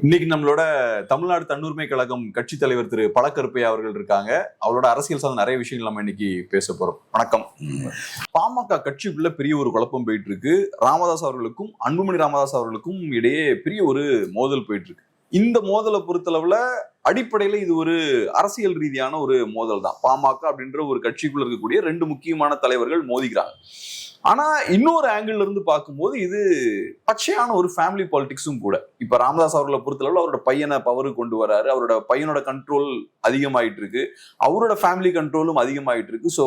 இன்னைக்கு நம்மளோட தமிழ்நாடு தன்னுரிமை கழகம் கட்சி தலைவர் திரு பழக்கருப்பையா அவர்கள் இருக்காங்க. அவரோட அரசியல் சார்ந்த நிறைய விஷயங்கள் நம்ம இன்னைக்கு பேச போறோம். வணக்கம். பாமக கட்சிக்குள்ள பெரிய ஒரு குழப்பம் போயிட்டு இருக்கு. ராமதாஸ் அவர்களுக்கும் அன்புமணி ராமதாஸ் அவர்களுக்கும் இடையே பெரிய ஒரு மோதல் போயிட்டு இருக்கு. இந்த மோதலை பொறுத்தளவுல அடிப்படையில இது ஒரு அரசியல் ரீதியான ஒரு மோதல் தான். பாமக அப்படின்ற ஒரு கட்சிக்குள்ள இருக்கக்கூடிய ரெண்டு முக்கியமான தலைவர்கள் மோதிக்கிறாங்க. ஆனா இன்னொரு ஆங்கிள் இருந்து பார்க்கும்போது இது பச்சையான ஒரு ஃபேமிலி பாலிடிக்ஸும் கூட. இப்ப ராமதாஸ் அவர்களை பொறுத்தளவு அவரோட பையனை பவருக்கு கொண்டு வராரு. அவரோட பையனோட கண்ட்ரோல் அதிகமாயிட்டு இருக்கு, அவரோட ஃபேமிலி கண்ட்ரோலும் அதிகமாயிட்டு இருக்கு. ஸோ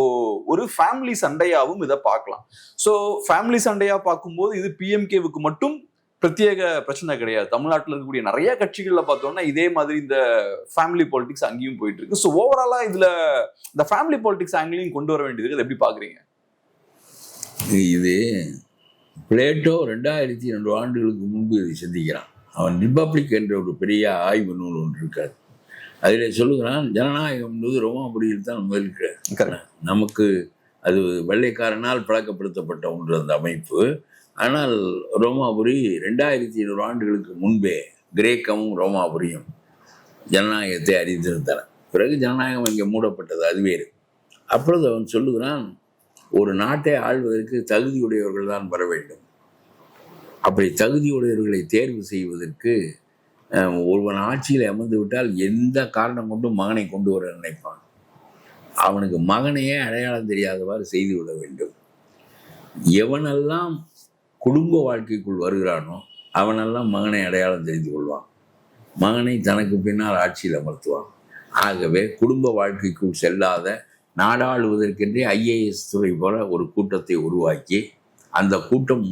ஒரு ஃபேமிலி சண்டையாவும் இதை பார்க்கலாம். ஸோ ஃபேமிலி சண்டையா பார்க்கும்போது இது பிஎம்கேவுக்கு மட்டும் பிரத்யேக பிரச்சனை கிடையாது. தமிழ்நாட்டில் இருக்கக்கூடிய நிறைய கட்சிகள்ல பார்த்தோம்னா இதே மாதிரி இந்த ஃபேமிலி பாலிடிக்ஸ் அங்கேயும் போயிட்டு இருக்கு. ஸோ ஓவராலா இதுல இந்த ஃபேமிலி பாலிடிக்ஸ் ஆங்கிலையும் கொண்டு வர வேண்டியது அதை எப்படி பாக்குறீங்க? இது பிளேட்டோ 2200 ஆண்டுகளுக்கு முன்பு இதை சிந்திக்கிறான். அவன் ரிப்பப்ளிக் என்ற ஒரு பெரிய ஆய்வு நூல் ஒன்று இருக்காது. அதில் சொல்லுகிறான், ஜனநாயகம் என்பது ரோமாபுரியில் தான் முதலில். நமக்கு அது வெள்ளைக்காரனால் பழக்கப்படுத்தப்பட்ட ஒன்று அந்த அமைப்பு. ஆனால் ரோமாபுரி 2200 ஆண்டுகளுக்கு முன்பே கிரேக்கமும் ரோமாபுரியும் ஜனநாயகத்தை அறிந்திருந்தன. பிறகு ஜனநாயகம் இங்கே மூடப்பட்டது, அது வேறு. அப்பொழுது அவன் சொல்லுகிறான், ஒரு நாட்டை ஆள்வதற்கு தகுதியுடையவர்கள் தான் வர வேண்டும். அப்படி தகுதியுடையவர்களை தேர்வு செய்வதற்கு ஒருவன் ஆட்சியில் அமர்ந்து விட்டால் எந்த காரணம் கொண்டும் மகனை கொண்டு வர நினைப்பான். அவனுக்கு மகனையே அடையாளம் தெரியாதவாறு செய்துவிட வேண்டும். எவனெல்லாம் குடும்ப வாழ்க்கைக்குள் வருகிறானோ அவனெல்லாம் மகனை அடையாளம் தெரிந்து கொள்வான். மகனை தனக்கு பின்னால் ஆட்சியில் அமர்த்துவான். ஆகவே குடும்ப வாழ்க்கைக்குள் செல்லாத நாடாளுவதற்கென்றே ஐஏஎஸ் துறை போல ஒரு கூட்டத்தை உருவாக்கி, அந்த கூட்டம்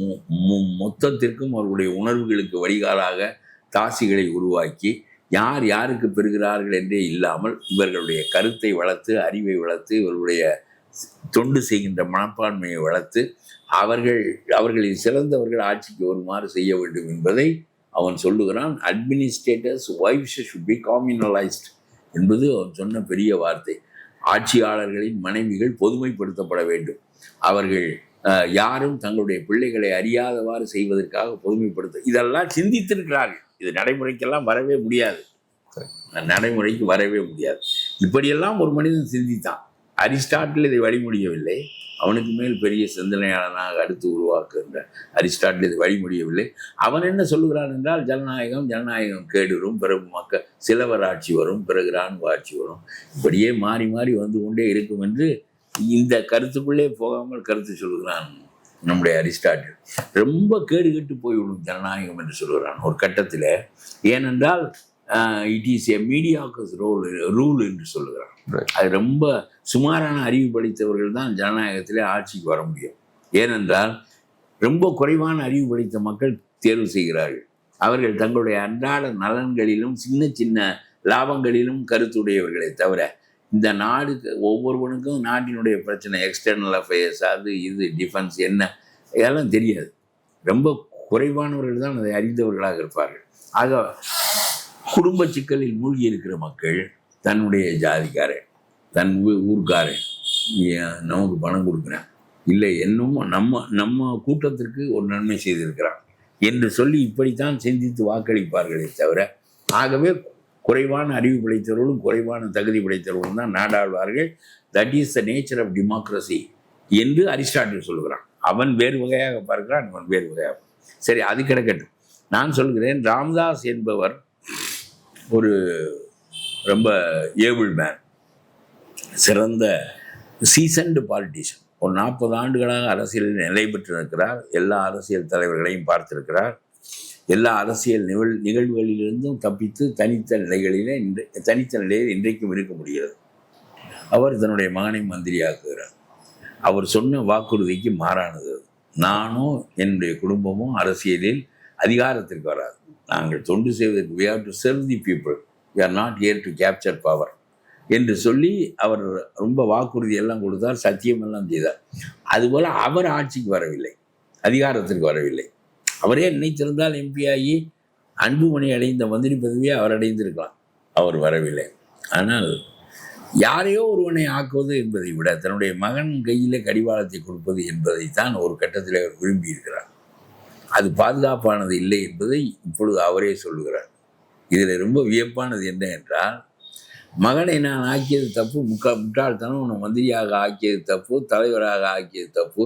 மொத்தத்திற்கும் அவர்களுடைய உணர்வுகளுக்கு வடிகாலாக தாசிகளை உருவாக்கி, யார் யாருக்கு பெறுகிறார்கள் என்றே இல்லாமல் இவர்களுடைய கருத்தை வளர்த்து, அறிவை வளர்த்து, இவர்களுடைய தொண்டு செய்கின்ற மனப்பான்மையை வளர்த்து, அவர்களில் சிறந்தவர்கள் ஆட்சிக்கு வருமாறு செய்ய வேண்டும் என்பதை அவன் சொல்லுகிறான். அட்மினிஸ்ட்ரேட்டர்ஸ் வைஃப்ஸ் ஷுட் பி காம்யூனலைஸ்ட் என்பது அவன் சொன்ன பெரிய வார்த்தை. ஆட்சியாளர்களின் மனைவிகள் பொதுமைப்படுத்தப்பட வேண்டும். அவர்கள் யாரும் தங்களுடைய பிள்ளைகளை அறியாதவாறு செய்வதற்காக பொதுமைப்படுத்த இதெல்லாம் சிந்தித்திருக்கிறார்கள். இது நடைமுறைக்கெல்லாம் வரவே முடியாது, நடைமுறைக்கு வரவே முடியாது. இப்படியெல்லாம் ஒரு மனிதன் சிந்தித்தான். அரிஸ்டாட்டில் இதை வழிமுடியவில்லை. அவனுக்கு மேல் பெரிய சிந்தனையாளனாக அடுத்து உருவாக்குகின்ற அரிஸ்டாட்டில் இது வழிமுடியவில்லை. அவன் என்ன சொல்லுகிறான் என்றால், ஜனநாயகம் கேடுரும், பிறகு சிலவர் ஆட்சி வரும், பிறகு இராணுவ ஆட்சி வரும், இப்படியே மாறி மாறி வந்து கொண்டே இருக்கும் என்று இந்த கருத்துக்குள்ளே போகாமல் கருத்து சொல்லுகிறான் நம்முடைய அரிஸ்டாட்டில். ரொம்ப கேடு கெட்டு போய்விடும் ஜனநாயகம் என்று சொல்லுகிறான் ஒரு கட்டத்தில். ஏனென்றால் இட் இஸ் எ மீடியாக்கஸ் ரூல் என்று சொல்லுகிறான். அது ரொம்ப சுமாரான அறிவு படித்தவர்கள் தான் ஜனநாயகத்திலே ஆட்சிக்கு வர முடியும். ஏனென்றால் ரொம்ப குறைவான அறிவு படித்த மக்கள் தேர்வு செய்கிறார்கள். அவர்கள் தங்களுடைய அன்றாட நலன்களிலும் சின்ன சின்ன லாபங்களிலும் கருத்துடையவர்களை தவிர, இந்த நாடுக்கு ஒவ்வொருவனுக்கும் நாட்டினுடைய பிரச்சனை, எக்ஸ்டர்னல் அஃபேர்ஸ், அது இது, டிஃபென்ஸ் என்ன, இதெல்லாம் தெரியாது. ரொம்ப குறைவானவர்கள் தான் அதை அறிந்தவர்களாக இருப்பார்கள். ஆக குடும்ப சிக்கலில் மூழ்கி இருக்கிற மக்கள் தன்னுடைய ஜாதிக்காரன், தன் ஊர்க்காரன் நமக்கு பணம் கொடுக்குறேன், இல்லை இன்னும் நம்ம கூட்டத்திற்கு ஒரு நன்மை செய்திருக்கிறான் என்று சொல்லி இப்படித்தான் சிந்தித்து வாக்களிப்பார்களே தவிர, ஆகவே குறைவான அறிவு படைத்தவர்களும் குறைவான தகுதி படைத்தவர்களும் தான் நாடாழ்வார்கள். That is the nature of democracy என்று அரிஸ்டாட்டில் சொல்கிறான். அவன் வேறு வகையாக பார்க்கிறான், அவன் வேறு வகையாக. சரி, அது கிடக்கட்டும். நான் சொல்கிறேன், ராமதாஸ் என்பவர் ஒரு ரொம்ப ஏபிள் மேன், சிறந்த சீசன்டு பாலிட்டிஷியன். ஒரு 40 ஆண்டுகளாக அரசியலில் நிலை பெற்று இருக்கிறார். எல்லா அரசியல் தலைவர்களையும் பார்த்திருக்கிறார். எல்லா அரசியல் நிகழ்வுகளிலிருந்தும் தப்பித்து தனித்த நிலையில் இன்றைக்கும் இருக்க முடிகிறது. அவர் தன்னுடைய மகனை மந்திரியாக்குகிறார். அவர் சொன்ன வாக்குறுதிக்கு மாறானது. நானும் என்னுடைய குடும்பமும் அரசியலில் அதிகாரத்திற்கு வராது. நாங்கள் தொண்டு செய்வதற்கு we have to serve the people, we are not here to capture power என்று சொல்லி அவர் ரொம்ப வாக்குறுதி எல்லாம் கொடுத்தார், சத்தியமெல்லாம் செய்தார். அதுபோல் அவர் ஆட்சிக்கு வரவில்லை, அதிகாரத்திற்கு வரவில்லை. அவரே நினைத்திருந்தால் எம்பி ஆகி அன்புமணி அடைந்த மந்திரி பதவியை அவர் அடைந்திருக்கலாம். அவர் வரவில்லை. ஆனால் யாரையோ ஒருவனை ஆக்குவது என்பதை விட தன்னுடைய மகன் கையில் கடிவாளத்தை கொடுப்பது என்பதைத்தான் ஒரு கட்டத்தில் அவர் விரும்பியிருக்கிறார். அது பாதுகாப்பானது இல்லை என்பதை இப்பொழுது அவரே சொல்லுகிறார். இதில் ரொம்ப வியப்பானது என்ன என்றால், மகனை நான் ஆக்கியது தப்பு, முட்டாள்தனம், உன்னை மந்திரியாக ஆக்கியது தப்பு, தலைவராக ஆக்கியது தப்பு,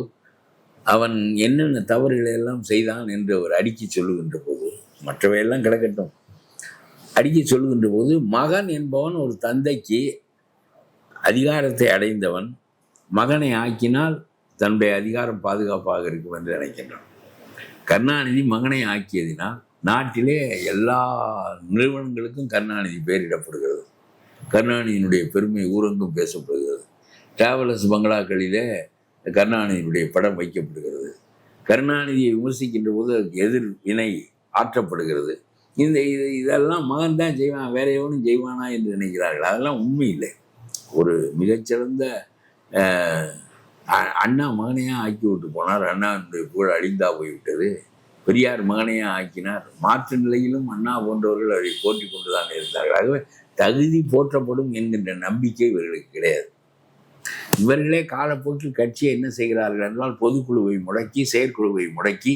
அவன் என்னென்ன தவறுகளை எல்லாம் செய்தான் என்று அவர் அடுக்கி சொல்லுகின்ற போது, மற்றவையெல்லாம் கிடக்கட்டும், அடுக்கி சொல்லுகின்ற போது, மகன் என்பவன் ஒரு தந்தைக்கு அதிகாரத்தை அடைந்தவன், மகனை ஆக்கினால் தன்னுடைய அதிகாரம் பாதுகாப்பாக இருக்கும் என்று நினைக்கின்றான். கருணாநிதி மகனை ஆக்கியதினால் நாட்டிலே எல்லா நிறுவனங்களுக்கும் கருணாநிதி பெயரிடப்படுகிறது. கருணாநிதியினுடைய பெருமை ஊரெங்கும் பேசப்படுகிறது. டிராவலர்ஸ் பங்களாக்களிலே கருணாநிதியினுடைய படம் வைக்கப்படுகிறது. கருணாநிதியை விமர்சிக்கின்ற போது அதுக்கு எதிர் வினை ஆற்றப்படுகிறது. இதெல்லாம் மகன் தான் செய்வான், வேற எவனும் செய்வானா என்று நினைக்கிறார்கள். அதெல்லாம் உண்மை இல்லை. ஒரு மிகச்சிறந்த அண்ணா மகனையாக ஆக்கி விட்டு போனார். அண்ணாவுடைய புகழ் அழிந்தா போய்விட்டது. பெரியார் மகனையாக ஆக்கினார். மாற்று நிலையிலும் அண்ணா போன்றவர்கள் அதை போற்றி கொண்டுதான் இருந்தார்கள். ஆகவே தகுதி போற்றப்படும் என்கின்ற நம்பிக்கை இவர்களுக்கு கிடையாது. இவர்களே காலப்போக்கில் கட்சியை என்ன செய்கிறார்கள் என்றால், பொதுக்குழுவை முடக்கி செயற்குழுவை முடக்கி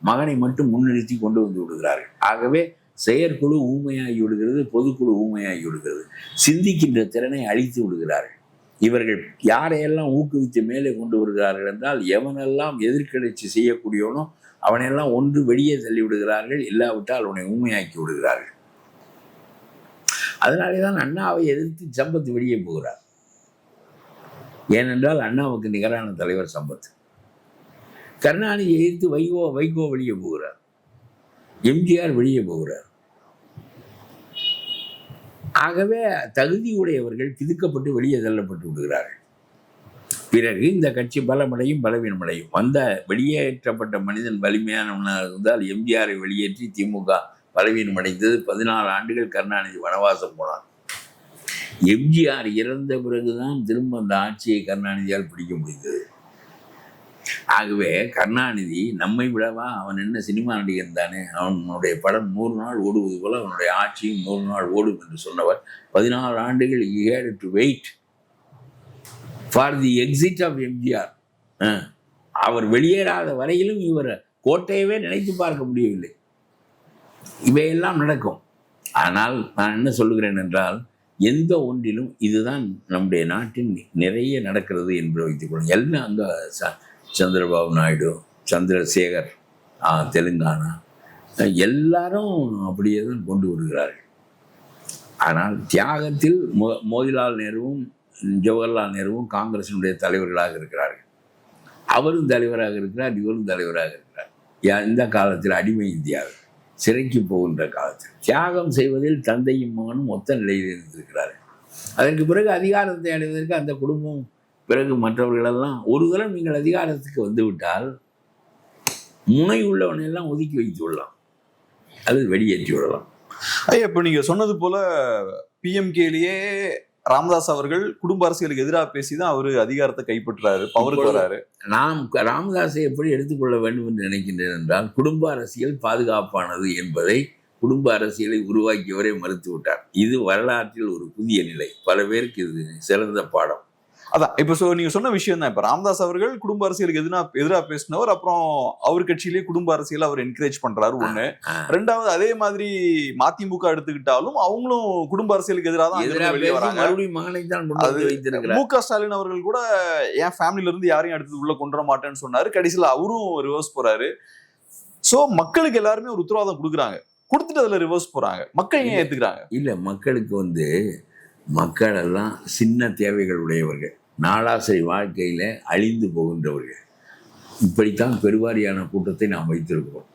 மகனை மட்டும் முன்னிறுத்தி கொண்டு வந்து விடுகிறார்கள். ஆகவே செயற்குழு ஊமையாகி விடுகிறது, பொதுக்குழு ஊமையாகி விடுகிறது. சிந்திக்கின்ற திறனை அழித்து விடுகிறார்கள். இவர்கள் யாரையெல்லாம் ஊக்குவித்து மேலே கொண்டு வருகிறார்கள் என்றால், எவனெல்லாம் எதிர்கட்சி செய்யக்கூடியவனோ அவனையெல்லாம் ஒன்று வெளியே தள்ளி விடுகிறார்கள், இல்லாவிட்டால் அவனை ஊமையாக்கி விடுகிறார்கள். அதனாலே தான் அண்ணாவை எதிர்த்து சம்பத் வெளியே போகிறார். ஏனென்றால் அண்ணாவுக்கு நிகரான தலைவர் சம்பத். கருணாநிதி எதிர்த்து வைகோ வெளியே போகிறார். எம்ஜிஆர் வெளியே போகிறார். ஆகவே தகுதியுடையவர்கள் பிதுக்கப்பட்டு வெளியே தள்ளப்பட்டு விடுகிறார்கள். பிறகு இந்த கட்சி பலமடையும் பலவீனமடையும். வந்த வெளியேற்றப்பட்ட மனிதன் வலிமையானவனாக இருந்தால் எம்ஜிஆரை வெளியேற்றி திமுக பலவீனமடைந்தது. 14 ஆண்டுகள் கருணாநிதி வனவாசம் போனார். எம்ஜிஆர் இறந்த பிறகுதான் திரும்ப அந்த ஆட்சியை கருணாநிதியால் பிடிக்க முடிந்தது. ஆகவே கருணாநிதி நம்மை விடவா, அவன் என்ன சினிமா நடிகன் தானே, அவனுடைய படம் 100 நாள் ஓடுவது போல அவனுடைய ஆட்சியும் 100 நாள் ஓடும் என்று சொன்னவர் 14 ஆண்டுகள் he had to wait for the exit of MGR. அவர் வெளியேறாத வரையிலும் இவர் கோட்டையவே நினைத்து பார்க்க முடியவில்லை. இவையெல்லாம் நடக்கும். ஆனால் நான் என்ன சொல்லுகிறேன் என்றால், எந்த ஒன்றிலும் இதுதான் நம்முடைய நாட்டில் நிறைய நடக்கிறது என்று வைத்துக்கொள்ளும். எல்லாம் அங்கே சந்திரபாபு நாயுடு, சந்திரசேகர், தெலுங்கானா, எல்லாரும் அப்படியே தான் கொண்டு வருகிறார்கள். ஆனால் தியாகத்தில் மோதிலால் நேருவும் ஜவஹர்லால் நேருவும் காங்கிரசினுடைய தலைவர்களாக இருக்கிறார்கள். அவரும் தலைவராக இருக்கிறார், இவரும் தலைவராக இருக்கிறார். இந்த காலத்தில் அடிமை இந்தியாவில் சிறைக்கு போகின்ற காலத்தில் தியாகம் செய்வதில் தந்தையும் மகனும் ஒத்த நிலையில் இருந்திருக்கிறார்கள். அதற்கு பிறகு அதிகாரத்தை அடைவதற்கு அந்த குடும்பம், பிறகு மற்றவர்களெல்லாம், ஒரு தரம் நீங்கள் அதிகாரத்துக்கு வந்துவிட்டால் முனை உள்ளவனையெல்லாம் ஒதுக்கி வைத்து விடலாம், அது வெளியேற்றி விடலாம். ஐயா, இப்போ நீங்க சொன்னது போல பிஎம்கேலேயே ராமதாஸ் அவர்கள் குடும்ப அரசியலுக்கு எதிராக பேசிதான் அவரு அதிகாரத்தை கைப்பற்றாரு, பவருக்கு வராரு. நாம் ராமதாஸை எப்படி எடுத்துக்கொள்ள வேண்டும் என்று நினைக்கின்றேன் என்றால், குடும்ப அரசியல் பாதுகாப்பானது என்பதை குடும்ப அரசியலை உருவாக்கியவரே மறுத்து விட்டார். இது வரலாற்றில் ஒரு புதிய நிலை. பல பேருக்கு இது சிறந்த பாடம். அதான் இப்ப நீங்க சொன்ன விஷயம் தான். இப்ப ராமதாஸ் அவர்கள் குடும்ப அரசியலுக்கு எதிராக பேசினவர். அப்புறம் அவர் கட்சியிலேயே குடும்ப அரசியலை அவர் என்கரேஜ் பண்றாரு. ஒண்ணு. ரெண்டாவது, அதே மாதிரி மதிமுக எடுத்துக்கிட்டாலும் அவங்களும் குடும்ப அரசியலுக்கு எதிராக தான் மு.க. ஸ்டாலின் அவர்கள் கூட என் ஃபேமிலில இருந்து யாரையும் எடுத்து உள்ள கொண்டு வர மாட்டேன்னு சொன்னாரு. கடைசியில அவரும் ரிவர்ஸ் போறாரு. சோ மக்களுக்கு எல்லாருமே ஒரு உத்தரவாதம் கொடுக்குறாங்க, கொடுத்துட்டு அதுல ரிவர்ஸ் போறாங்க. மக்கள் ஏன் ஏத்துக்கிறாங்க? இல்ல, மக்களுக்கு மக்கள் எல்லாம் சின்ன தேவைகள் உடையவர்கள், நாளாசை வாழ்க்கையில அழிந்து போகின்றவர்கள். இப்படித்தான் பெருவாரியான கூட்டத்தை நாம் வைத்திருக்கிறோம்.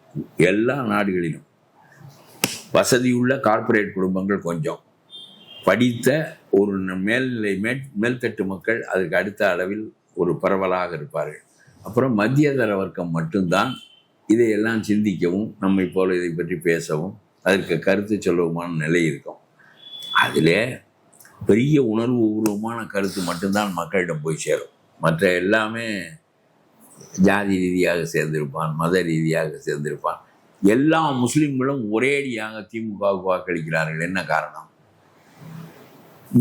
எல்லா நாடுகளிலும் வசதியுள்ள கார்ப்பரேட் குடும்பங்கள் கொஞ்சம், படித்த ஒரு மேல்நிலை மேல்தட்டு மக்கள் அதற்கு அடுத்த அளவில் ஒரு பரவலாக இருப்பார்கள். அப்புறம் மத்தியதர வர்க்கம் மட்டும்தான் இதையெல்லாம் சிந்திக்கவும், நம்மை போல இதை பற்றி பேசவும், அதற்கு கருத்து சொல்லவுமான நிலை இருக்கும். அதில் பெரிய உணர்வு பூர்வமான கருத்து மட்டும்தான் மக்களிடம் போய் சேரும். மற்ற எல்லாமே ஜாதி ரீதியாக சேர்ந்திருப்பான், மத ரீதியாக சேர்ந்திருப்பான். எல்லா முஸ்லிம்களும் ஒரேடியாக திமுகவுக்கு வாக்களிக்கிறார்கள். என்ன காரணம்?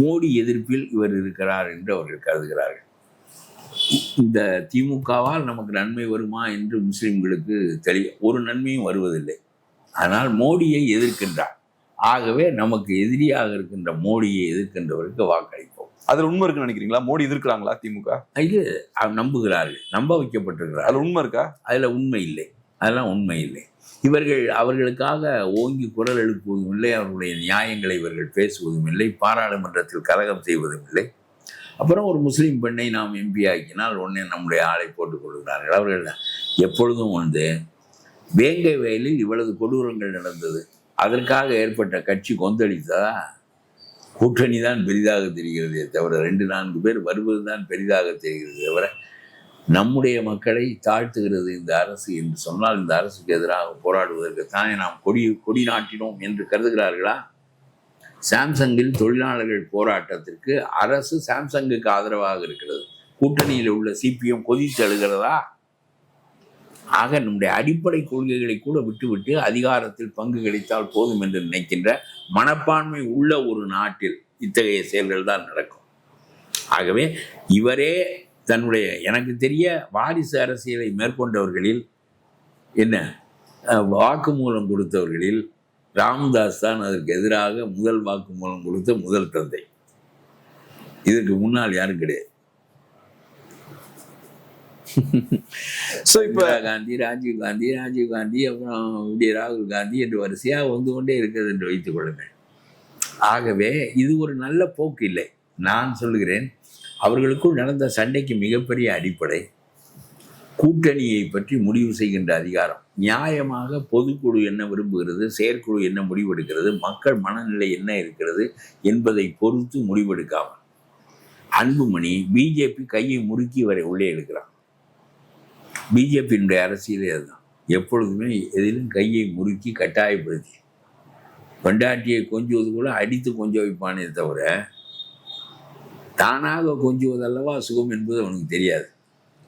மோடி எதிர்ப்பில் இவர் இருக்கிறார் என்று அவர்கள் கருதுகிறார்கள். இந்த திமுகவால் நமக்கு நன்மை வருமா என்று முஸ்லிம்களுக்கு ஒரு நன்மையும் வருவதில்லை. ஆனால் மோடியை எதிர்க்கின்றார். ஆகவே நமக்கு எதிரியாக இருக்கின்ற மோடியை எதிர்க்கின்றவருக்கு வாக்களிப்போம். அதுல உண்மை இருக்குன்னு நினைக்கிறீங்களா? மோடி எதிர்க்கிறாங்களா திமுக? இது நம்புகிறார்கள், நம்ப வைக்கப்பட்டிருக்கிறார்கள். அதுல உண்மை இருக்கா? அதுல உண்மை இல்லை, அதெல்லாம் உண்மை இல்லை. இவர்கள் அவர்களுக்காக ஓங்கி குரல் எழுப்புவதும் இல்லை, அவர்களுடைய நியாயங்களை இவர்கள் பேசுவதும் இல்லை, பாராளுமன்றத்தில் கலகம் செய்வதும் இல்லை. அப்புறம் ஒரு முஸ்லீம் பெண்ணை நாம் எம்பி ஆக்கினால் உடனே நம்முடைய ஆளை போட்டுக் கொள்கிறார்கள். அவர்கள் எப்பொழுதும் வேங்கை வயலில் இவ்வளவு கொடூரங்கள் நடந்தது, அதற்காக ஏற்பட்ட கட்சி கொந்தளித்ததா? கூட்டணி தான் பெரிதாக தெரிகிறதே தவிர 2-4 பேர் வருவது தான் பெரிதாக தெரிகிறது தவிர நம்முடைய மக்களை தாழ்த்துகிறது இந்த அரசு என்று சொன்னால் இந்த அரசுக்கு எதிராக போராடுவதற்கு தானே நாம் கொடி நாட்டினோம் என்று கருதுகிறார்களா? சாம்சங்கில் தொழிலாளர்கள் போராட்டத்திற்கு அரசு சாம்சங்குக்கு ஆதரவாக இருக்கிறது. கூட்டணியில் உள்ள சிபிஎம் கொதித்து எழுகிறதா? ஆக நம்முடைய அடிப்படை கொள்கைகளை கூட விட்டுவிட்டு அதிகாரத்தில் பங்கு கிடைத்தால் போதும் என்று நினைக்கின்ற மனப்பான்மை உள்ள ஒரு நாட்டில் இத்தகைய செயல்கள் தான் நடக்கும். ஆகவே இவரே தன்னுடைய எனக்கு தெரிய வாரிசு அரசியலை மேற்கொண்டவர்களில் வாக்குமூலம் கொடுத்தவர்களில் ராமதாஸ் தான் அதற்கு எதிராக முதல் வாக்குமூலம் கொடுத்த முதல் தந்தை. இதற்கு முன்னால் யாரும் கிடையாது. இந்திரா காந்தி, ராஜீவ் காந்தி, அப்புறம் ராகுல் காந்தி என்று வரிசையாக வந்து கொண்டே இருக்கிறது என்று வைத்துக் கொள்ளுங்கள். ஆகவே இது ஒரு நல்ல போக்கு இல்லை. நான் சொல்லுகிறேன், அவர்களுக்குள் நடந்த சண்டைக்கு மிகப்பெரிய அடிப்படை கூட்டணியை பற்றி முடிவு செய்கின்ற அதிகாரம். நியாயமாக பொதுக்குழு என்ன விரும்புகிறது, செயற்குழு என்ன முடிவெடுக்கிறது, மக்கள் மனநிலை என்ன இருக்கிறது என்பதை பொறுத்து முடிவெடுக்காமல் அன்புமணி பிஜேபி கையை முறுக்கி வரை உள்ளே எடுக்கிறான். பிஜேபியினுடைய அரசியலே அதுதான். எப்பொழுதுமே எதிலும் கையை முறுக்கி கட்டாயப்படுத்தி பெண்டாட்டியை கொஞ்சுவது கூட அடித்து கொஞ்ச வைப்பானே தவிர தானாக கொஞ்சுவதல்லவா சுகம் என்பது அவனுக்கு தெரியாது.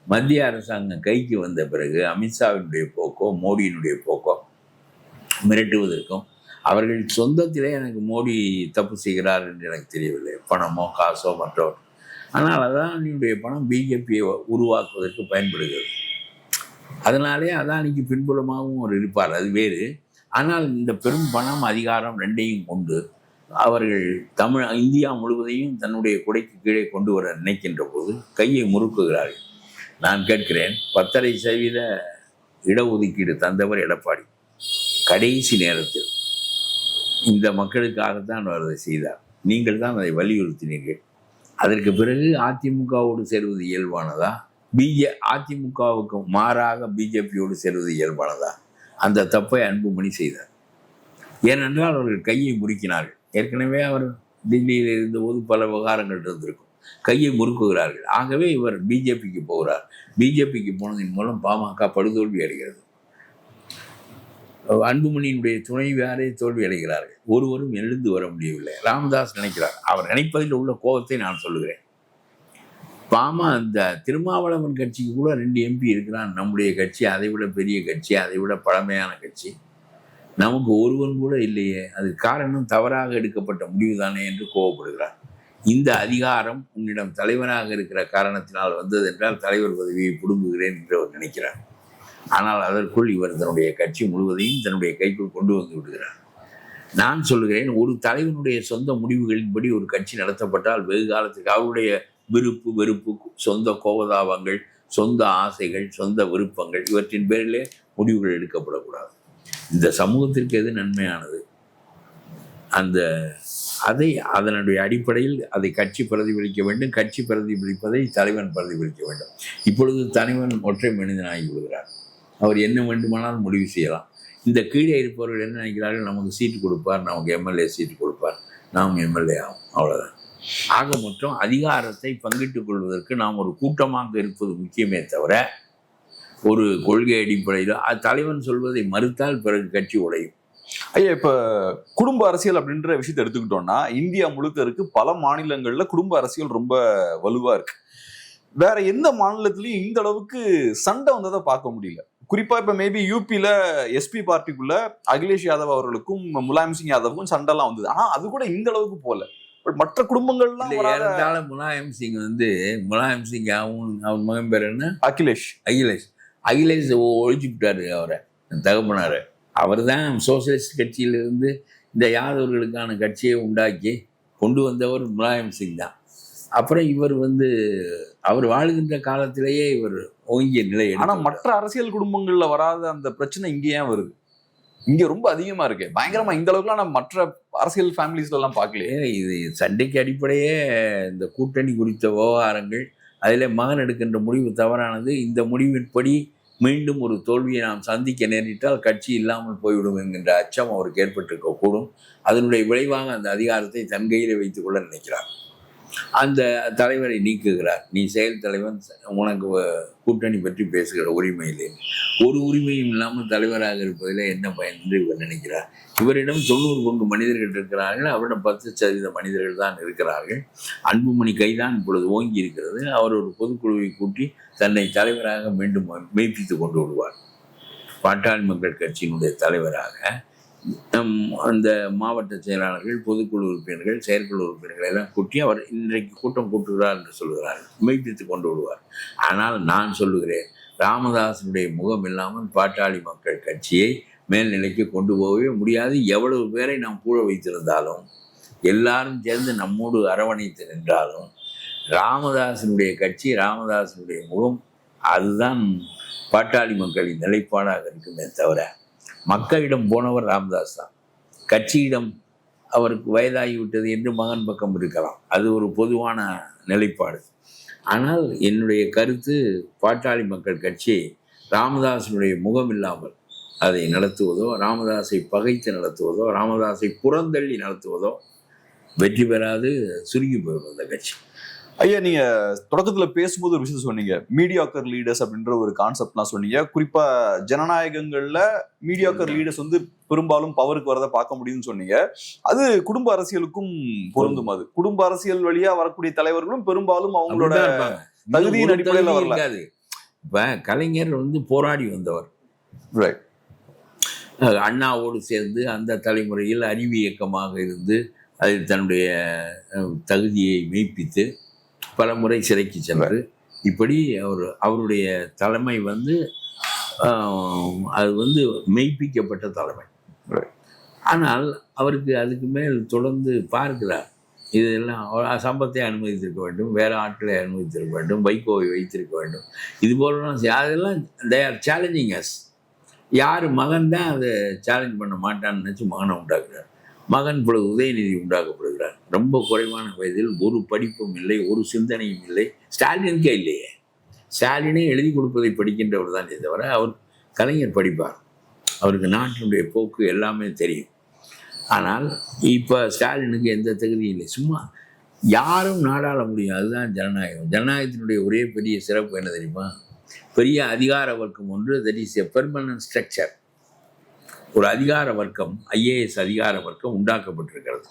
மத்திய அரசாங்கம் கைக்கு வந்த பிறகு அமித்ஷாவினுடைய போக்கோ மோடியினுடைய போக்கோ மிரட்டுவதற்கும் அவர்கள் சொந்தத்திலே எனக்கு மோடி தப்பு செய்கிறார் என்று எனக்கு தெரியவில்லை. பணமோ காசோ மற்றோ. ஆனால் அதானியுடைய பணம் பிஜேபியை உருவாக்குவதற்கு பயன்படுகிறது. அதனாலே அதானிக்கு பின்புலமாகவும் அவர் இருப்பார், அது வேறு. ஆனால் இந்த பெரும் பணம் அதிகாரம் ரெண்டையும் கொண்டு அவர்கள் இந்தியா முழுவதையும் தன்னுடைய குடைக்கு கீழே கொண்டு வர நினைக்கின்ற போது கையை முறுக்குகிறார்கள். நான் கேட்கிறேன், 10.5% இடஒதுக்கீடு தந்தவர் எடப்பாடி. கடைசி நேரத்தில் இந்த மக்களுக்காகத்தான் அவர் அதை செய்தார். நீங்கள் தான் அதை வலியுறுத்தினீர்கள். அதற்கு பிறகு அதிமுகவோடு சேர்வது இயல்பானதா? அதிமுகவுக்கு மாறாக பிஜேபியோடு சேர்வது இயல்பானதா? அந்த தப்பை அன்புமணி செய்தார். ஏனென்றால் அவர்கள் கையை முறுக்கினார்கள். ஏற்கனவே அவர் டெல்லியில் இருந்தபோது பல விவகாரங்கள் இருந்திருக்கும். கையை முறுக்குகிறார்கள். ஆகவே இவர் பிஜேபிக்கு போகிறார். பிஜேபிக்கு போனதின் மூலம் பாமக படுதோல்வி அடைகிறது. அன்புமணியினுடைய துணைவியாரே தோல்வி அடைகிறார்கள். ஒருவரும் எழுந்து வர முடியவில்லை. ராமதாஸ் நினைக்கிறார். அவர் நினைப்பதில் உள்ள கோபத்தை நான் சொல்லுகிறேன். அந்த திருமாவளவன் கட்சிக்கு கூட 2 எம்பி இருக்கிறான். நம்முடைய கட்சி அதை விட பெரிய கட்சி, அதை விட பழமையான கட்சி. நமக்கு ஒருவன் கூட இல்லையே, அது காரணம் தவறாக எடுக்கப்பட்ட முடிவு தானே என்று கோபப்படுகிறார். இந்த அதிகாரம் உன்னிடம் தலைவராக இருக்கிற காரணத்தினால் வந்தது என்றால் தலைவர் பதவியை பிடுங்குகிறேன் என்று அவர் நினைக்கிறார். ஆனால் அதற்குள் இவர் தன்னுடைய கட்சி முழுவதையும் தன்னுடைய கைக்குள் கொண்டு வந்து விடுகிறார். நான் சொல்லுகிறேன், ஒரு தலைவனுடைய சொந்த முடிவுகளின்படி ஒரு கட்சி நடத்தப்பட்டால் வெகு காலத்துக்கு அவருடைய விருப்பு வெறுப்பு, சொந்த கோபதாபங்கள், சொந்த ஆசைகள், சொந்த விருப்பங்கள், இவற்றின் பேரிலே முடிவுகள் எடுக்கப்படக்கூடாது. இந்த சமூகத்திற்கு எது நன்மையானது அதனுடைய அடிப்படையில் அதை கட்சி பிரதிபலிக்க வேண்டும். கட்சி பிரதிபலிப்பதை தலைவன் பிரதிபலிக்க வேண்டும். இப்பொழுது தலைவன் ஒற்றை மனிதனாகி விடுகிறார். அவர் என்ன வேண்டுமானாலும் முடிவு செய்யலாம். இந்த கீழே இருப்பவர்கள் என்ன நினைக்கிறார்கள்? நமக்கு சீட்டு கொடுப்பார், நமக்கு எம்எல்ஏ சீட்டு கொடுப்பார், நாம் எம்எல்ஏ ஆகும், அவ்வளோதான். ஆக மொத்தம் அதிகாரத்தை பங்கிட்டுக் கொள்வதற்கு நாம் ஒரு கூட்டமாக இருப்பது முக்கியமே தவிர ஒரு கொள்கை அடிப்படையில் தலைவன் சொல்வதை மறுத்தால் பிறகு கட்சி உடையும். ஐயா, இப்ப குடும்ப அரசியல் அப்படின்ற விஷயத்தை எடுத்துக்கிட்டோம்னா இந்தியா முழுக்க இருக்கு. பல மாநிலங்கள்ல குடும்ப அரசியல் ரொம்ப வலுவா இருக்கு. வேற எந்த மாநிலத்திலயும் இந்த அளவுக்கு சண்டை வந்ததை பார்க்க முடியல. குறிப்பா இப்ப மேபி யூபியில எஸ்பி பார்ட்டிக்குள்ள அகிலேஷ் யாதவ் அவர்களுக்கும் முலாயம் சிங் யாதவுக்கும் சண்டைலாம் வந்தது. ஆனா அது கூட இந்த அளவுக்கு போல. மற்ற குடும்பங்கள்லாம் முலாயம் சிங் முலாயம் சிங் அவன் மகன் பேர் என்ன? அகிலேஷ் ஒழிச்சு விட்டாரு அவரை, தகப்பனாரு. அவர் தான் சோசியலிஸ்ட் கட்சியிலிருந்து இந்த யாதவர்களுக்கான கட்சியை உண்டாக்கி கொண்டு வந்தவர் முலாயம் சிங் தான். அப்புறம் இவர் அவர் வாழுகின்ற காலத்திலேயே இவர் ஓங்கிய நிலை. ஆனா மற்ற அரசியல் குடும்பங்கள்ல வராத அந்த பிரச்சனை இங்க ஏன் வருது? இங்க ரொம்ப அதிகமா இருக்கு, பயங்கரமா. இந்த அளவுக்குலாம் நம்ம மற்ற அரசியல் ஃபேமிலிஸ்ல எல்லாம் பார்க்கலையே. இது சண்டைக்கு அடிப்படையே இந்த கூட்டணி குறித்த விவகாரங்கள், அதில் மகன் எடுக்கின்ற முடிவு தவறானது. இந்த முடிவின்படி மீண்டும் ஒரு தோல்வியை நாம் சந்திக்க நேரிட்டால் கட்சி இல்லாமல் போய்விடும் என்கின்ற அச்சம் அவருக்கு ஏற்பட்டிருக்க கூடும். அதனுடைய விளைவாக அந்த அதிகாரத்தை தன் கையில் வைத்துக் கொள்ள நினைக்கிறார். அந்த தலைவரை நீக்குகிறார். நீ செயல் தலைவன், உனக்கு கூட்டணி பற்றி பேசுகிற உரிமை இல்லை. ஒரு உரிமையும் இல்லாமல் தலைவராக இருப்பதில் என்ன பயன் என்று இவர் நினைக்கிறார். இவரிடம் 90 பங்கு மனிதர்கள் இருக்கிறார்கள், அவரிடம் 10% மனிதர்கள் தான் இருக்கிறார்கள். அன்புமணி கைதான் இப்பொழுது ஓங்கி இருக்கிறது. அவர் ஒரு பொதுக்குழுவை கூட்டி தன்னை தலைவராக மீண்டும் மெய்ப்பித்து கொண்டு விடுவார். பாட்டாளி மக்கள் கட்சியினுடைய தலைவராக அந்த மாவட்ட செயலாளர்கள், பொதுக்குழு உறுப்பினர்கள், செயற்குழு உறுப்பினர்கள் எல்லாம் கூட்டி அவர் இன்றைக்கு கூட்டம் கூட்டுகிறார் என்று சொல்கிறார்கள், மெய்ப்பித்து கொண்டு விடுவார். ஆனால் நான் சொல்லுகிறேன், ராமதாசனுடைய முகம் இல்லாமல் பாட்டாளி மக்கள் கட்சியை மேல்நிலைக்கு கொண்டு போகவே முடியாது. எவ்வளவு பேரை நாம் கூட வைத்திருந்தாலும், எல்லாரும் சேர்ந்து நம்மோடு அரவணைத்து நின்றாலும், ராமதாசனுடைய கட்சி, ராமதாசனுடைய முகம், அதுதான் பாட்டாளி மக்களின் நிலைப்பாடாக இருக்குமே தவிர, மக்களிடம் போனவர் ராமதாஸ் தான். கட்சியிடம் அவருக்கு வயதாகிவிட்டது என்று மகன் பக்கம் இருக்கலாம், அது ஒரு பொதுவான நிலைப்பாடு. ஆனால் என்னுடைய கருத்து, பாட்டாளி மக்கள் கட்சி ராமதாசனுடைய முகம் இல்லாமல் அதை நடத்துவதோ, ராமதாஸை பகைத்து நடத்துவதோ, ராமதாஸை புறந்தள்ளி நடத்துவதோ வெற்றி பெறாது, சுருங்கி போயிடும் அந்த கட்சி. ஐயா, நீங்க தொடக்கத்துல பேசும்போது ஒரு விஷயம் சொன்னீங்க, மீடியாக்கர் லீடர்ஸ் அப்படின்ற ஒரு கான்செப்ட்லாம் சொன்னீங்க. குறிப்பா ஜனநாயகங்கள்ல மீடியாக்கர் லீடர்ஸ் பெரும்பாலும் பவருக்கு வரதை பார்க்க முடியும்னு சொன்னீங்க. அது குடும்ப அரசியலுக்கும் பொருந்தும். அது குடும்ப அரசியல் வழியா வரக்கூடிய தலைவர்களும் பெரும்பாலும் அவங்களோட தகுதியின் அடிப்படையில் வரலாது. இப்ப கலைஞர் போராடி வந்தவர், அண்ணாவோடு சேர்ந்து அந்த தலைமுறையில் அறிவு இயக்கமாக இருந்து அதில் தன்னுடைய தகுதியை மெய்ப்பித்து பல முறை சிறைக்கு சென்று, இப்படி அவருடைய தலைமை அது மெய்ப்பிக்கப்பட்ட தலைமை. ஆனால் அவருக்கு அதுக்கு மேல் தொடர்ந்து பார்க்கிறார், இதெல்லாம் சம்பத்தை அனுமதித்திருக்க வேண்டும், வேறு ஆட்களை அனுமதித்திருக்க வேண்டும், வைகோவை வைத்திருக்க வேண்டும், இது போலலாம் அதெல்லாம் தே ஆர் சேலஞ்சிங் அஸ். யார் மகன் தான் அதை சேலஞ்ச் பண்ண மாட்டான்னு நினச்சி மகனை உண்டாக்குறார். மகன் இப்பொழுது உதயநிதி உண்டாக்கப்படுகிறார். ரொம்ப குறைவான வயதில், ஒரு படிப்பும் இல்லை, ஒரு சிந்தனையும் இல்லை. ஸ்டாலினுக்கே இல்லையே. ஸ்டாலினே எழுதி கொடுப்பதை படிக்கின்றவர் தான் தவிர அவர் கலைஞர் படிப்பார். அவருக்கு நாட்டினுடைய போக்கு எல்லாமே தெரியும். ஆனால் இப்போ ஸ்டாலினுக்கு எந்த தகுதியும் இல்லை. சும்மா யாரும் நாடாள முடியும், அதுதான் ஜனநாயகம். ஜனநாயகத்தினுடைய ஒரே பெரிய சிறப்பு என்ன தெரியுமா? பெரிய அதிகார வர்க்கம் ஒன்று, that is a permanent structure. ஒரு அதிகார வர்க்கம், ஐஏஎஸ் அதிகார வர்க்கம் உண்டாக்கப்பட்டிருக்கிறது.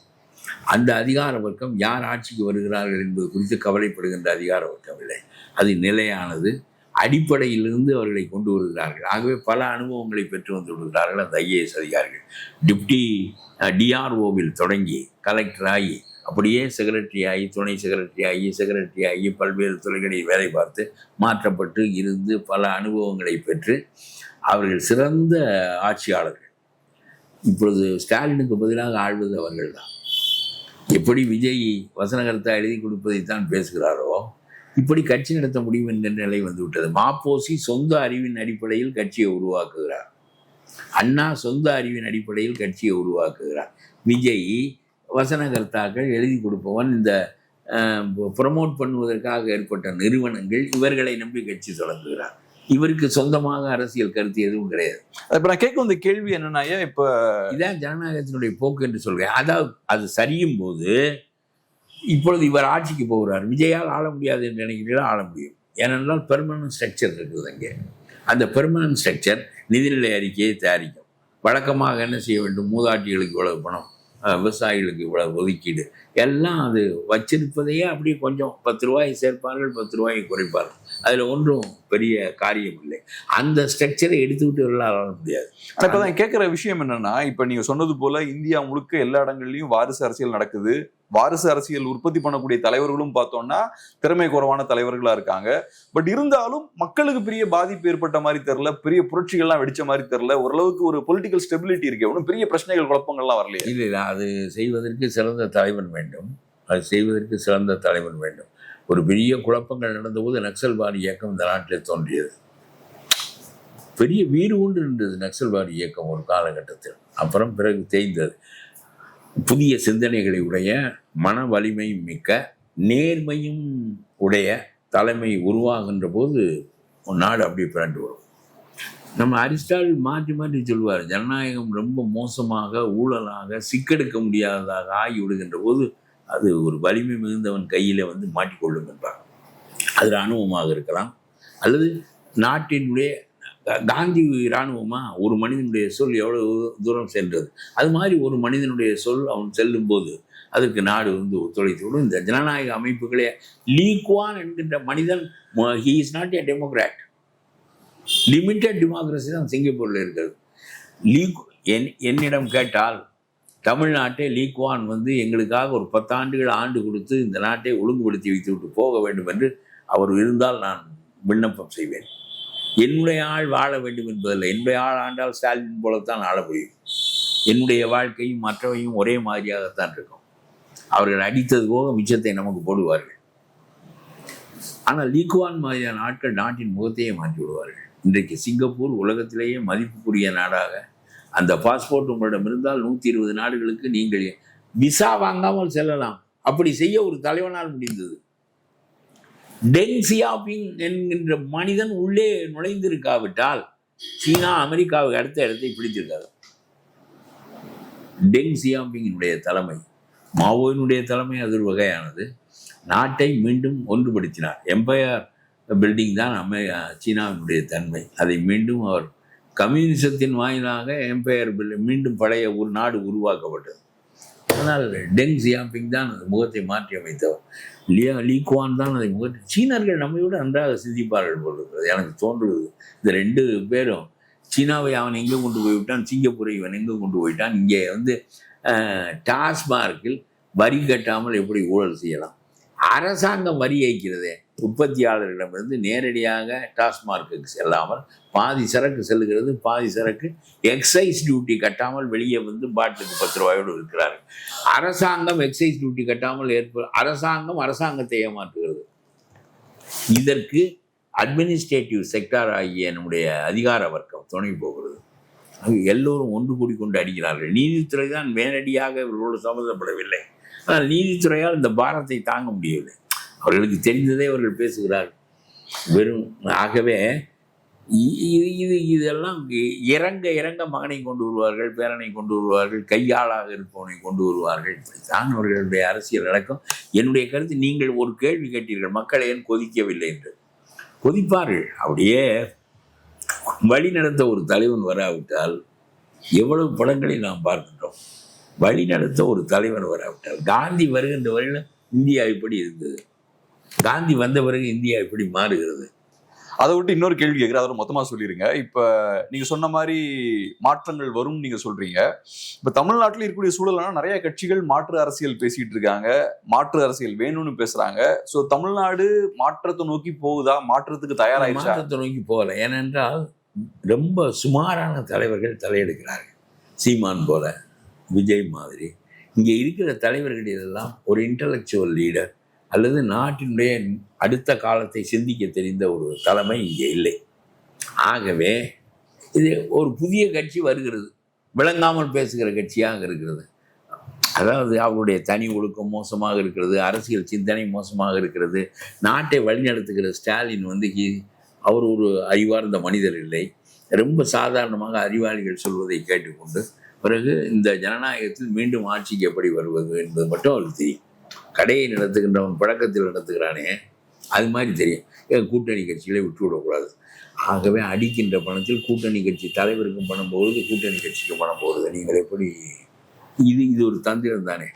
அந்த அதிகார வர்க்கம் யார் ஆட்சிக்கு வருகிறார்கள் என்பது குறித்து கவலைப்படுகின்ற அதிகார வர்க்கம் இல்லை. அது நிலையானது. அடிப்படையிலிருந்து அவர்களை கொண்டு வருகிறார்கள். ஆகவே பல அனுபவங்களை பெற்று வந்து விடுகிறார்கள் அந்த ஐஏஎஸ் அதிகாரிகள். டிப்டி டிஆர்ஓவில் தொடங்கி கலெக்டர் ஆகி, அப்படியே செக்ரட்டரி ஆகி, துணை செக்ரட்டரி ஆகி பல்வேறு துறைகளில் வேலை பார்த்து மாற்றப்பட்டு இருந்து பல அனுபவங்களை பெற்று அவர்கள் சிறந்த ஆட்சியாளர்கள். இப்பொழுது ஸ்டாலினுக்கு பதிலாக ஆழ்வது அவர்கள் தான். எப்படி விஜய் வசனகர்த்தா எழுதி கொடுப்பதைத்தான் பேசுகிறாரோ, இப்படி கட்சி நடத்த முடியும் என்கிற நிலை வந்துவிட்டது. மாப்போசி சொந்த அறிவின் அடிப்படையில் கட்சியை உருவாக்குகிறார். அண்ணா சொந்த அறிவின் அடிப்படையில் கட்சியை உருவாக்குகிறார். விஜய் வசனகர்த்தாக்கள், எழுதி கொடுப்பவன், இந்த ப்ரமோட் பண்ணுவதற்காக ஏற்பட்ட நிறுவனங்கள், இவர்களை நம்பி கட்சி தொடங்குகிறார். இவருக்கு சொந்தமாக அரசியல் கருத்து எதுவும் கிடையாது. இப்ப நான் கேட்க வந்த கேள்வி என்னன்னா, இப்ப இதான் ஜனநாயகத்தினுடைய போக்கு என்று சொல்றேன். அதாவது அது சரியும் போது இப்பொழுது இவர் ஆட்சிக்கு போகிறார். விஜயால் ஆள முடியாது என்று நினைக்கிறீங்களா? ஆள முடியும். ஏனென்றால் பெர்மனன்ட் ஸ்ட்ரக்சர் இருக்குது அங்கே. அந்த பெர்மனன்ட் ஸ்ட்ரக்சர் நிதிநிலை அறிக்கையை தயாரிக்கும். வழக்கமாக என்ன செய்ய வேண்டும்? மூதாட்டிகளுக்கு இவ்வளவு பணம், விவசாயிகளுக்கு இவ்வளவு ஒதுக்கீடு, எல்லாம் அது வச்சிருப்பதையே அப்படியே கொஞ்சம் 10 ரூபாயை சேர்ப்பார்கள், 10 ரூபாயை குறைப்பார்கள். அதில் ஒன்றும் பெரிய காரியம் இல்லை. அந்த ஸ்ட்ரக்சரை எடுத்துக்கிட்டு வரலாம் முடியாது. இப்போதான் கேட்குற விஷயம் என்னன்னா, இப்போ நீங்கள் சொன்னது போல இந்தியா முழுக்க எல்லா இடங்கள்லையும் வாரிசு அரசியல் நடக்குது. வாரிசு அரசியல் உற்பத்தி பண்ணக்கூடிய தலைவர்களும் பார்த்தோம்னா திறமை குறைவான தலைவர்களா இருக்காங்க. பட் இருந்தாலும் மக்களுக்கு பெரிய பாதிப்பு ஏற்பட்ட மாதிரி தெரியல, பெரிய புரட்சிகள்லாம் வெடிச்ச மாதிரி தெரியல, ஓரளவுக்கு ஒரு பொலிட்டிக்கல் ஸ்டெபிலிட்டி இருக்கு, ஒன்றும் பெரிய பிரச்சனைகள் குழப்பங்கள்லாம் வரலையே. இல்லை, அது செய்வதற்கு சிறந்த தலைவன் வேண்டும். அது செய்வதற்கு சிறந்த தலைவன் வேண்டும். ஒரு பெரிய குழப்பங்கள் நடந்தபோது நக்சல்வாதி இயக்கம் இந்த நாட்டில் தோன்றியது. பெரிய வீறு கொண்டு இருந்தது நக்சல்வாதி இயக்கம் ஒரு காலகட்டத்தில். அப்புறம் பிறகு தேய்ந்தது. புதிய சிந்தனைகளை உடைய, மன வலிமை மிக்க, நேர்மையும் உடைய தலைமை உருவாகின்ற போது நாடு அப்படி பிறண்டு வரும். நம்ம அரிஸ்டாட்டில் மாற்றி மாற்றி சொல்வார், ஜனநாயகம் ரொம்ப மோசமாக, ஊழலாக, சிக்கெடுக்க முடியாததாக ஆகி விடுகின்ற போது அது ஒரு வலிமை மிகுந்தவன் கையில் வந்து மாட்டிக்கொள்ளும் என்பார். அது இராணுவமாக இருக்கலாம், அல்லது நாட்டினுடைய காந்தி இராணுவமா, ஒரு மனிதனுடைய சொல் எவ்வளவு தூரம் சென்றது, அது மாதிரி ஒரு மனிதனுடைய சொல் அவன் செல்லும் போது அதற்கு நாடு வந்து ஒத்துழைத்து விடும். இந்த ஜனநாயக அமைப்புகளே, லீ குவான் என்கின்ற மனிதன், he is not a democrat, limited democracy தான் சிங்கப்பூரில் இருக்கிறது. என்னிடம் கேட்டால், தமிழ்நாட்டை லீ குவான் வந்து எங்களுக்காக ஒரு 10 ஆண்டுகள் ஆண்டு கொடுத்து இந்த நாட்டை ஒழுங்குபடுத்தி வைத்து விட்டு போக வேண்டும் என்று அவர் இருந்தால் நான் விண்ணப்பம் செய்வேன். என்னுடைய ஆள் வாழ வேண்டும் என்பதில்லை. என்னுடைய ஆள் ஆண்டால் ஸ்டாலின் போலத்தான் ஆள முடியும். என்னுடைய வாழ்க்கையும் மற்றவையும் ஒரே மாதிரியாகத்தான் இருக்கும். அவர்கள் அடித்தது போக மிச்சத்தை நமக்கு போடுவார்கள். ஆனால் லீ குவான் மாதிரியான ஆட்கள் நாட்டின் முகத்தையே மாற்றி விடுவார்கள். இன்றைக்கு சிங்கப்பூர் உலகத்திலேயே மதிப்புக்குரிய நாடாக, அந்த பாஸ்போர்ட் உங்களிடம் இருந்தால் 120 நாடுகளுக்கு நீங்கள் விசா வாங்காமல் செல்லலாம். அப்படி செய்ய ஒரு தலைவனால் முடிந்தது. டெங் சியாபிங் என்கின்ற மனிதன் உள்ளே நுழைந்திருக்காவிட்டால் சீனா அமெரிக்காவுக்கு அடுத்த இடத்தை பிடித்திருக்காது. டெங் சியாபிங்கினுடைய தலைமை, மாவோவினுடைய தலைமை அது ஒரு வகையானது. நாட்டை மீண்டும் ஒன்றுபடுத்தினார். எம்பையர் பில்டிங் தான் சீனாவினுடைய தன்மை. அதை மீண்டும் அவர் கம்யூனிசத்தின் வாயிலாக எம்பையர் மீண்டும் பழைய ஒரு நாடு உருவாக்கப்பட்டது. ஆனால் டெங் சியாபிங் தான் அந்த முகத்தை மாற்றி அமைத்தவர். லீ குவான் தான் அதை முகத்தை. சீனர்கள் நம்மையோடு நன்றாக சிந்திப்பார்கள் போல் எனக்கு தோன்றுவது. இந்த 2 பேரும், சீனாவை அவன் எங்கே கொண்டு போய்விட்டான், சிங்கப்பூரை இவன் எங்கே கொண்டு போயிட்டான், இங்கே வந்து டாஸ்மார்க்கில் வரி கட்டாமல் எப்படி ஊழல் செய்யலாம். அரசாங்கம் வரி ஏய்க்கிறதே, உற்பத்தியாளர்களிடமிருந்து நேரடியாக டாஸ்மார்க்குக்கு செல்லாமல் பாதி சரக்கு செல்லுகிறது, பாதி சரக்கு எக்ஸைஸ் டியூட்டி கட்டாமல் வெளியே வந்து பாட்டிலுக்கு 10 ரூபாயோடு இருக்கிறார்கள். அரசாங்கம் எக்ஸைஸ் டியூட்டி கட்டாமல் அரசாங்கத்தை ஏமாற்றுகிறது. இதற்கு அட்மினிஸ்ட்ரேட்டிவ் செக்டார் ஆகிய நம்முடைய அதிகார வர்க்கம் துணை போகிறது. எல்லோரும் ஒன்று கூடிக்கொண்டு அடிக்கிறார்கள். நீதித்துறை தான் நேரடியாக இவர்களோடு சம்மந்தப்படவில்லை. ஆனால் நீதித்துறையால் இந்த பாரத்தை தாங்க முடியவில்லை. அவர்களுக்கு தெரிந்ததே அவர்கள் பேசுகிறார்கள் வெறும். ஆகவே இதெல்லாம் இறங்க மகனை கொண்டு வருவார்கள், பேரனை கொண்டு வருவார்கள், கையாளாக இருப்பவனை கொண்டு வருவார்கள். இப்படித்தான் அவர்களுடைய அரசியல் நடக்கும். என்னுடைய கருத்து, நீங்கள் ஒரு கேள்வி கேட்டீர்கள், மக்கள் ஏன் கொதிக்கவில்லை என்று. கொதிப்பார்கள். அப்படியே வழி நடத்த ஒரு தலைவன் வராவிட்டால், எவ்வளவு படங்களை நாம் பார்க்கின்றோம், வழி நடத்த ஒரு தலைவன் வராவிட்டால். காந்தி வருகின்ற வரையில் இந்தியா இப்படி இருந்தது, காந்தி வந்த பிறகு இந்தியா இப்படி மாறுகிறது. அதை விட்டு இன்னொரு கேள்வி கேட்குறேன், அதை மொத்தமாக சொல்லிடுங்க. இப்போ நீங்கள் சொன்ன மாதிரி மாற்றங்கள் வரும் நீங்கள் சொல்கிறீங்க. இப்போ தமிழ்நாட்டில் இருக்கக்கூடிய சூழல்னா நிறைய கட்சிகள் மாற்று அரசியல் பேசிகிட்டு இருக்காங்க, மாற்று அரசியல் வேணும்னு பேசுகிறாங்க. ஸோ தமிழ்நாடு மாற்றத்தை நோக்கி போகுதா, மாற்றத்துக்கு தயாராகிடுச்சா? மாற்றத்தை நோக்கி போகல. ஏனென்றால் ரொம்ப சுமாரான தலைவர்கள் தலையெடுக்கிறார்கள். சீமான் போல, விஜய் மாதிரி. இங்கே இருக்கிற தலைவர்கள் இதெல்லாம் ஒரு இன்டலெக்சுவல் லீடர் அல்லது நாட்டினுடைய அடுத்த காலத்தை சிந்திக்க தெரிந்த ஒரு தலைமை இங்கே இல்லை. ஆகவே இது ஒரு புதிய கட்சி வருகிறது, விளங்காமல் பேசுகிற கட்சியாக இருக்கிறது. அதாவது அவருடைய தனி ஒழுக்கம் மோசமாக இருக்கிறது, அரசியல் சிந்தனை மோசமாக இருக்கிறது. நாட்டை வழிநடத்துகிற ஸ்டாலின் வந்து அவர் ஒரு அறிவார்ந்த மனிதர் இல்லை. ரொம்ப சாதாரணமாக அறிவாளிகள் சொல்வதை கேட்டுக்கொண்டு பிறகு இந்த ஜனநாயகத்தில் மீண்டும் ஆட்சிக்கு எப்படி வருவது என்பது மட்டும் அவருக்கு தெரியும். கடையை நடத்துகின்றவன் பழக்கத்தில் நடத்துகிறானே, அது மாதிரி தெரியும். கூட்டணி கட்சிகளை விட்டு விடக்கூடாது. ஆகவே அடிக்கின்ற பணத்தில் கூட்டணி கட்சி தலைவருக்கும் பணம் போகுது, கூட்டணி கட்சிக்கு பணம் போகுது. நீங்கள் எப்படி, இது ஒரு தந்திரம் தானே.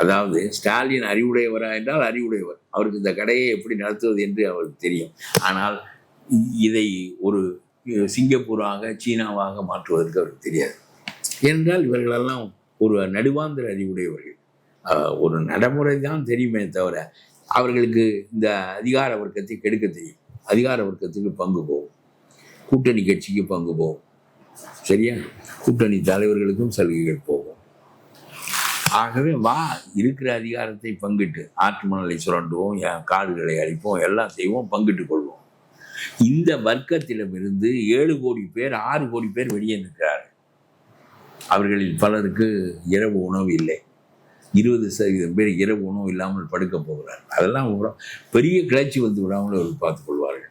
அதாவது ஸ்டாலின் அறிவுடையவரா என்றால் அறிவுடையவர், அவருக்கு இந்த கடையை எப்படி நடத்துவது என்று அவருக்கு தெரியும். ஆனால் இதை ஒரு சிங்கப்பூராக சீனாவாக மாற்றுவதற்கு அவருக்கு தெரியாது. ஏனென்றால் இவர்களெல்லாம் ஒரு நடுவாந்திர அறிவுடையவர்கள். ஒரு நடைமுறை தான் தெரியுமே தவிர அவர்களுக்கு இந்த அதிகார வர்க்கத்தை கெடுக்க தெரியும். அதிகார வர்க்கத்துக்கு பங்கு போகும், கூட்டணி கட்சிக்கு பங்கு போகும், சரியா, கூட்டணி தலைவர்களுக்கும் சலுகைகள் போகும். ஆகவே வா இருக்கிற அதிகாரத்தை பங்கிட்டு ஆற்று மணலை சுரண்டுவோம், காடுகளை அழிப்போம், எல்லாம் செய்வோம், பங்கிட்டு கொள்வோம். இந்த வர்க்கத்திடமிருந்து 7 கோடி பேர் 6 கோடி பேர் வெளியே நிற்கிறார்கள். அவர்களில் பலருக்கு இரவு உணவு இல்லை. 20% பேர் இரவு உணவு இல்லாமல் படுக்க போகிறார். அதெல்லாம் பெரிய கிளர்ச்சி வந்து விடாமல் அவர்கள் பார்த்துக் கொள்வார்கள்.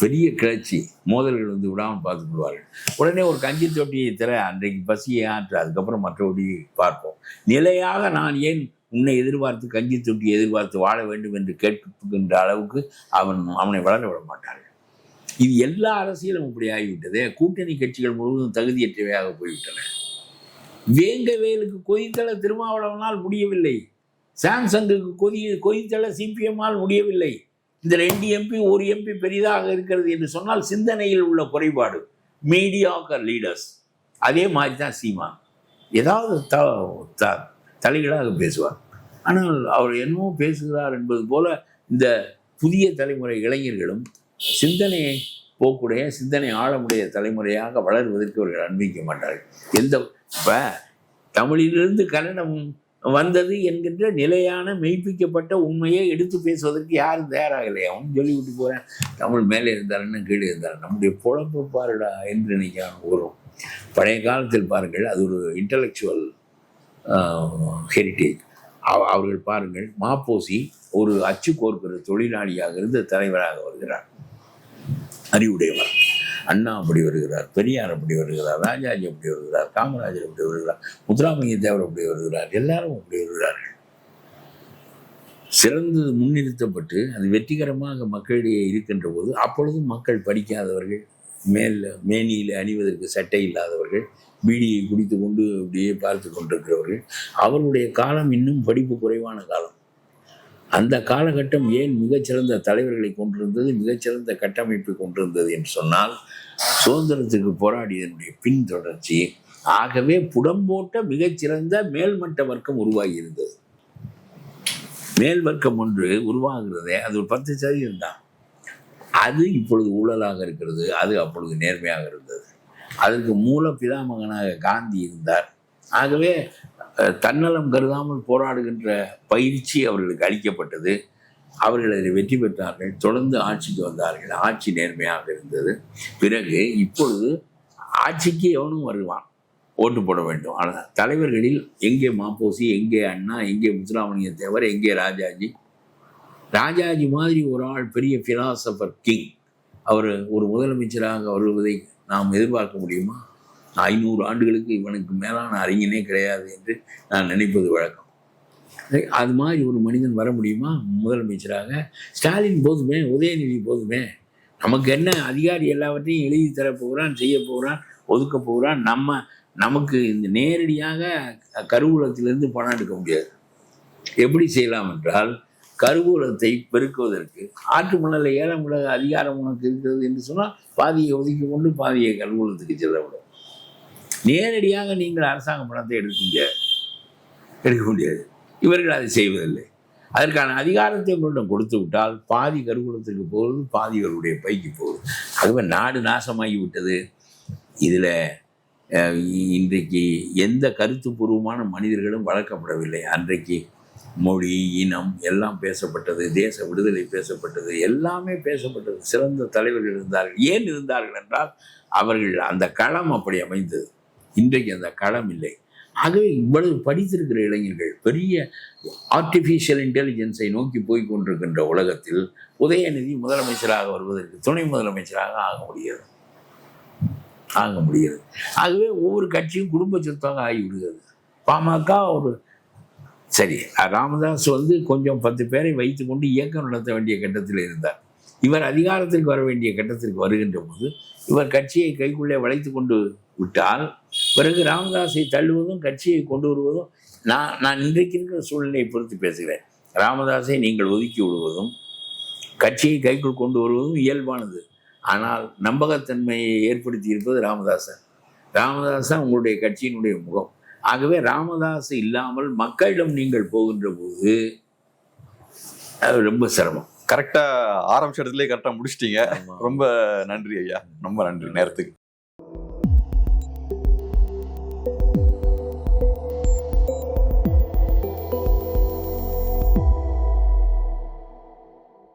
பெரிய கிளர்ச்சி மோதல்கள் வந்து விடாமல் பார்த்துக் கொள்வார்கள். உடனே ஒரு கஞ்சி தொட்டியை தர அன்றைக்கு பசியை ஆற்று, அதுக்கப்புறம் மற்றபடி பார்ப்போம். நிலையாக நான் ஏன் உன்னை எதிர்பார்த்து கஞ்சி தொட்டி எதிர்பார்த்து வாழ வேண்டும் என்று கேட்கின்ற அளவுக்கு அவனை வளர விட மாட்டார்கள். இது எல்லா அரசியலும் இப்படி ஆகிவிட்டது. கூட்டணி கட்சிகள் முழுவதும் தகுதியற்றவையாக போய்விட்டன. வேங்கவேலுக்கு கொதித்தள திருமாவளவனால் முடியவில்லை. சாம்சங்குக்கு கொதித்தள சிபிஎம்மால் முடியவில்லை. இந்த 2 எம்பி 1 எம்பி பெரிதாக இருக்கிறது என்று சொன்னால் சிந்தனையில் உள்ள குறைபாடு. Mediocre leaders. அதே மாதிரி தான் சீமா ஏதாவது தலைகளாக பேசுவார். ஆனால் அவர் என்னமோ பேசுகிறார் என்பது போல இந்த புதிய தலைமுறை இளைஞர்களும் சிந்தனையை போக்குடைய சிந்தனை ஆழமுடைய தலைமுறையாக வளர்வதற்கு அவர்கள் அனுமதிக்க மாட்டார்கள். இப்போ தமிழிலிருந்து கன்னடம் வந்தது என்கின்ற நிலையான மெய்ப்பிக்கப்பட்ட உண்மையை எடுத்து பேசுவதற்கு யாரும் தயாராக இல்லையா? அவன் சொல்லிவிட்டு போகிறேன், தமிழ் மேலே இருந்தாருன்னு கீழே இருந்தார், நம்முடைய பொழப்பு பாருடா என்று நினைக்காம வரும். பழைய காலத்தில் பாருங்கள், அது ஒரு இன்டலெக்சுவல் ஹெரிட்டேஜ். அவர்கள் பாருங்கள், மாப்போசி ஒரு அச்சு கோர்க்கிற தொழிலாளியாக இருந்து தலைவராக வருகிறார், அறிவுடையவர். அண்ணா அப்படி வருகிறார், பெரியார் அப்படி வருகிறார், ராஜாஜி அப்படி வருகிறார், காமராஜர் அப்படி வருகிறார், முத்துராமலிங்க தேவர் அப்படி வருகிறார், எல்லாரும் அப்படி வருகிறார்கள். சிறந்து முன்னிறுத்தப்பட்டு அது வெற்றிகரமாக மக்களிடையே இருக்கின்ற போது அப்பொழுதும் மக்கள் படிக்காதவர்கள், மேனியில் அணிவதற்கு சட்டை இல்லாதவர்கள், பீடியை குடித்து கொண்டு அப்படியே பார்த்து கொண்டிருக்கிறவர்கள், அவருடைய காலம் இன்னும் படிப்பு குறைவான காலம். அந்த காலகட்டம் ஏன் மிகச்சிறந்த தலைவர்களை கொண்டிருந்தது, மிகச்சிறந்த கட்டமைப்பை கொண்டிருந்தது என்று சொன்னால் சுதந்திரத்துக்கு போராடியதனுடைய பின்தொடர்ச்சி. ஆகவே புடம்போட்ட மிகச்சிறந்த மேல்மட்ட வர்க்கம் உருவாகி இருந்தது. மேல் வர்க்கம் ஒன்று உருவாகிறதே அது ஒரு 10% தான். அது இப்பொழுது ஊழலாக இருக்கிறது, அது அப்பொழுது நேர்மையாக இருந்தது. அதற்கு மூல பிதாமகனாக காந்தி இருந்தார். ஆகவே தன்னலம் கருதாமல் போராடுகின்ற பயிற்சி அவர்களுக்கு அளிக்கப்பட்டது. அவர்கள் அதில் வெற்றி பெற்றார்கள், தொடர்ந்து ஆட்சிக்கு வந்தார்கள், ஆட்சி நேர்மையாக இருந்தது. பிறகு இப்பொழுது ஆட்சிக்கு எவனும் வருவான், ஓட்டு போட வேண்டும். ஆனால் தலைவர்களில் எங்கே மாப்போசி, எங்கே அண்ணா, எங்கே முத்துராமலிங்க தேவர், எங்கே ராஜாஜி? ராஜாஜி மாதிரி ஒரு ஆள் பெரிய பிலாசபர் கிங், அவர் ஒரு முதலமைச்சராக வருவதை நாம் எதிர்பார்க்க முடியுமா? 500 ஆண்டுகளுக்கு இவனுக்கு மேலான அறிஞனே கிடையாது என்று நான் நினைப்பது வழக்கம். அது மாதிரி ஒரு மனிதன் வர முடியுமா முதலமைச்சராக? ஸ்டாலின் போதுமே, உதயநிதி போதுமே. நமக்கு என்ன அதிகாரி எல்லாவற்றையும் எழுதி தரப்போகிறான், செய்ய போகிறான், ஒதுக்க போகிறான். நமக்கு இந்த நேரடியாக கருவூலத்திலிருந்து பணம் எடுக்க முடியாது. எப்படி செய்யலாம் என்றால், கருவூலத்தை பெருக்குவதற்கு ஆற்று மணலை ஏலம் விட அதிகாரம் உனக்கு இருக்கிறது என்று சொன்னால் பாதியை ஒதுக்கி கொண்டு பாதியை கருவூலத்துக்கு செல்லவிடும். நேரடியாக நீங்கள் அரசாங்க பணத்தை எடுக்க முடியாது. இவர்கள் அதை செய்வதில்லை. அதற்கான அதிகாரத்தை உங்களிடம் கொடுத்து விட்டால் பாதி கருவூலத்துக்கு போகுது, பாதி அவருடைய பைக்கு போகுது. ஆகவே நாடு நாசமாகி விட்டது. இதில் இன்றைக்கு எந்த கருத்துப்பூர்வமான மனிதர்களும் வளர்க்கப்படவில்லை. அன்றைக்கு மொழி, இனம் எல்லாம் பேசப்பட்டது, தேச விடுதலை பேசப்பட்டது, எல்லாமே பேசப்பட்டது. சிறந்த தலைவர்கள் இருந்தார்கள். ஏன் இருந்தார்கள் என்றால் அவர்கள் அந்த களம் அப்படி அமைந்தது. இன்றைக்கு அந்த களம் இல்லை. ஆகவே இவ்வளவு படித்திருக்கிற இளைஞர்கள் பெரிய ஆர்டிஃபிஷியல் இன்டெலிஜென்ஸை நோக்கி போய் கொண்டிருக்கின்ற உலகத்தில் உதயநிதி முதலமைச்சராக வருவதற்கு துணை முதலமைச்சராக ஆக முடிகிறது. ஆகவே ஒவ்வொரு கட்சியும் குடும்ப சொத்தாக ஆகிவிடுகிறது. பாமக ஒரு சரி, ராமதாஸ் கொஞ்சம் 10 பேரை வைத்து கொண்டு இயக்கம் நடத்த வேண்டிய கட்டத்தில் இருந்தார். இவர் அதிகாரத்திற்கு வர வேண்டிய கட்டத்திற்கு வருகின்ற போது இவர் கட்சியை கைக்குள்ளே வளைத்து கொண்டு விட்டால் பிறகு ராமதாஸை தள்ளுவதும் கட்சியை கொண்டு வருவதும், நான் இன்றைக்கு இருக்கிற சூழ்நிலையை பொறுத்து பேசுகிறேன். ராமதாஸை நீங்கள் ஒதுக்கி விடுவதும் கட்சியை கைக்குள் கொண்டு வருவதும் இயல்பானது. ஆனால் நம்பகத்தன்மையை ஏற்படுத்தி இருப்பது ராமதாஸ் தான் உங்களுடைய கட்சியினுடைய முகம். ஆகவே ராமதாஸ் இல்லாமல் மக்களிடம் நீங்கள் போகின்ற போது அது ரொம்ப சிரமம். கரெக்டா ஆரம்பிச்ச இடத்துலயே கரெக்டா முடிச்சிட்டீங்க. ரொம்ப நன்றி ஐயா, ரொம்ப நன்றி நேரத்துக்கு.